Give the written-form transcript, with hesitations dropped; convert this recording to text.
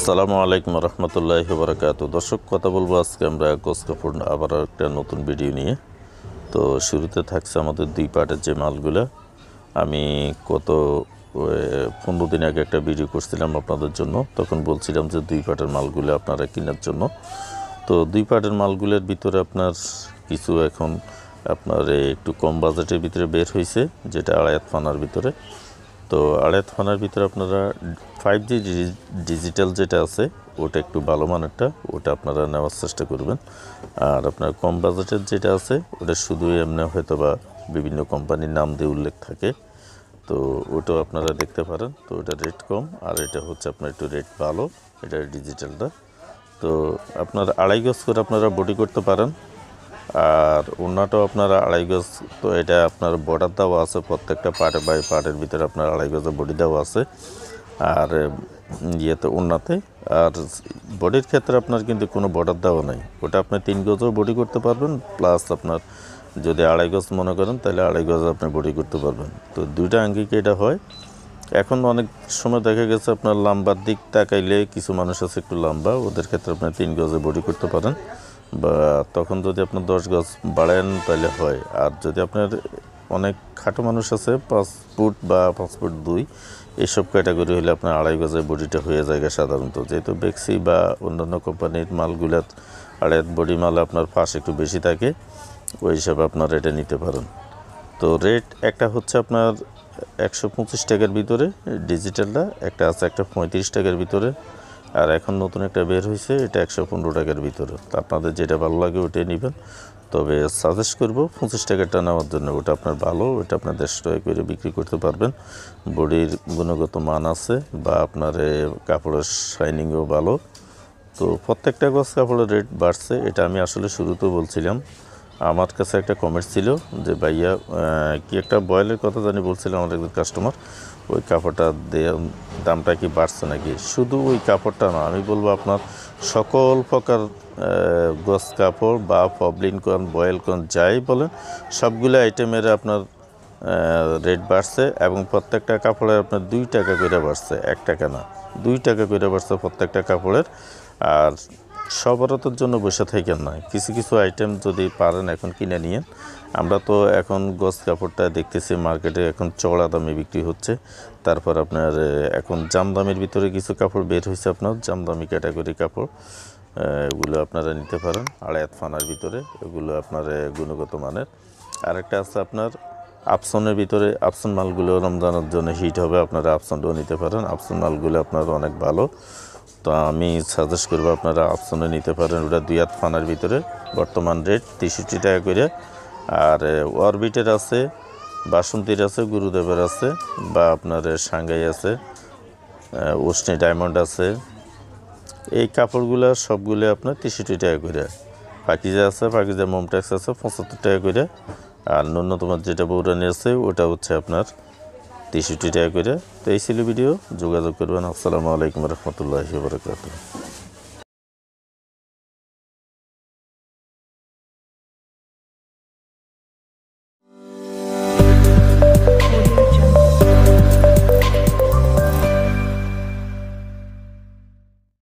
আসসালামু আলাইকুম রহমতুল্লাহি ওয়া বারাকাতুহু। দর্শক, কথা বলবো আজকে আমরা গোছ কাপড় আবার একটা নতুন ভিডিও নিয়ে। তো শুরুতে থাকছে আমাদের দুই পার্টের যে মালগুলো। আমি গত 15 দিন আগে একটা ভিডিও করছিলাম আপনাদের জন্য, তখন বলছিলাম যে দুই পার্টের মালগুলো আপনারা কেনার জন্য। তো দুই পার্টের মালগুলোর ভিতরে আপনার কিছু এখন আপনার একটু কম বাজেটের ভিতরে বের হয়েছে, যেটা আড়াইয়াত ফানার ভিতরে। তো আড়াইয়াত ফানার ভিতরে আপনারা 5G ডিজিটাল যেটা আছে ওটা একটু ভালো মানেরটা, ওটা আপনারা নেওয়ার চেষ্টা করবেন। আর আপনার কম বাজেটের যেটা আছে ওটা শুধুই এমনি হয়তো বা বিভিন্ন কোম্পানির নাম দিয়ে উল্লেখ থাকে, তো ওটাও আপনারা দেখতে পারেন। তো ওটা রেট কম, আর এটা হচ্ছে আপনার একটু রেট ভালো, এটা ডিজিটালটা। তো আপনার 2.5 গজ করে আপনারা বডি করতে পারেন, আর ওড়নাটাও আপনারা 2.5 গজ। তো এটা আপনার বর্ডার দেওয়া আছে প্রত্যেকটা পার্টে বাই পার্টের ভিতরে আপনার 2.5 গজের বডি দেওয়া আছে। আর ইয়েতে ওড়নাতে আর বডির ক্ষেত্রে আপনার কিন্তু কোনো বর্ডার দেওয়া নাই, ওটা আপনি 3 গজও বডি করতে পারবেন, প্লাস আপনার যদি 2.5 গজ মনে করেন তাহলে 2.5 গজ আপনি বডি করতে পারবেন। তো দুইটা আঙ্গিকে এটা হয়। এখন অনেক সময় দেখা গেছে আপনার লম্বার দিক তাকাইলে কিছু মানুষ আছে একটু লম্বা, ওদের ক্ষেত্রে আপনি 3 গজে বডি করতে পারেন, বা তখন যদি আপনার 10 গজ বাড়ান তাহলে হয়। আর যদি আপনার অনেক খাটো মানুষ আছে 5 ফুট বা 5 ফুট 2 এইসব ক্যাটাগরি হলে আপনার 2.5 গজের বডিটা হয়ে যায় সাধারণত। যেহেতু বেক্সি বা অন্যান্য কোম্পানির মালগুলার 2.5 বডি মাল আপনার ফাঁস একটু বেশি থাকে, ওই হিসাবে আপনার এটা নিতে পারেন। তো রেট একটা হচ্ছে আপনার 125 টাকার ভিতরে ডিজিটালটা, একটা আছে একটা 35 টাকার ভিতরে, আর এখন নতুন একটা বের হয়েছে এটা 115 টাকার ভিতরে। তো আপনাদের যেটা ভালো লাগে ওটাই নেবেন, তবে সাজেস্ট করব 25 টাকারটা নেওয়ার জন্য। ওটা আপনার ভালো, ওটা আপনার 150 টাকা করে বিক্রি করতে পারবেন। বডির গুণগত মান আছে, বা আপনার কাপড়ের শাইনিংও ভালো। তো প্রত্যেকটা গজ কাপড়ের রেট বাড়ছে, এটা আমি আসলে শুরুতেও বলছিলাম। আমার কাছে একটা কমেন্ট ছিল যে ভাইয়া কি একটা বয়েলের কথা জানি বলছিলাম আমার একজন কাস্টমার, ওই কাপড়টা দামটা কি বাড়ছে নাকি। শুধু ওই কাপড়টা না, আমি বলবো আপনার সকল প্রকার গজ কাপড় বা পবলিন কোন বয়েল কোন যাই বলেন, সবগুলো আইটেমের আপনার রেট বাড়ছে, এবং প্রত্যেকটা কাপড়ের আপনার 2 টাকা করে বাড়ছে, 1 টাকা না, 2 টাকা করে বাড়ছে প্রত্যেকটা কাপড়ের। আর সবরতের জন্য বসে থাকেন না, কিছু কিছু আইটেম যদি পারেন এখন কিনে নিয়েন। আমরা তো এখন গজ কাপড়টা দেখতেছি মার্কেটে এখন চড়া দামে বিক্রি হচ্ছে। তারপর আপনার এখন জামদামির ভিতরে কিছু কাপড় বের হয়েছে, আপনার জামদামি ক্যাটাগরি কাপড়, এগুলো আপনারা নিতে পারেন 2.5 ফানার ভিতরে, এগুলো আপনার গুণগত মানের। আরেকটা আছে আপনার আফসনের ভিতরে, আফসন মালগুলো রমজানের জন্য হিট হবে, আপনারা আফসনটাও নিতে পারেন। আফসন মালগুলো আপনার অনেক ভালো, তো আমি সাজেস্ট করবো আপনারা অপশনে নিতে পারেন। ওটা 2 হাত ফানার ভিতরে বর্তমান রেট 63 টাকা করে। আর অরবিটের আছে, বাসন্তীর আছে, গুরুদেবের আছে, বা আপনার সাংঘাই আছে, উষ্ণী ডায়মন্ড আছে। এই কাপড়গুলো সবগুলো আপনার 63 টাকা করে। পাকিজা আছে, পাকিজা মোমটেক্স আছে 75 টাকা করে। আর ন্যূনতম যেটা বৌরানি আছে ওটা হচ্ছে আপনার 63 টাকা করে। তো এই ছিল ভিডিও, যোগাযোগ করবেন। আসসালামু আলাইকুম রহমতুল্লাহি ওয়া বারাকাতুহু।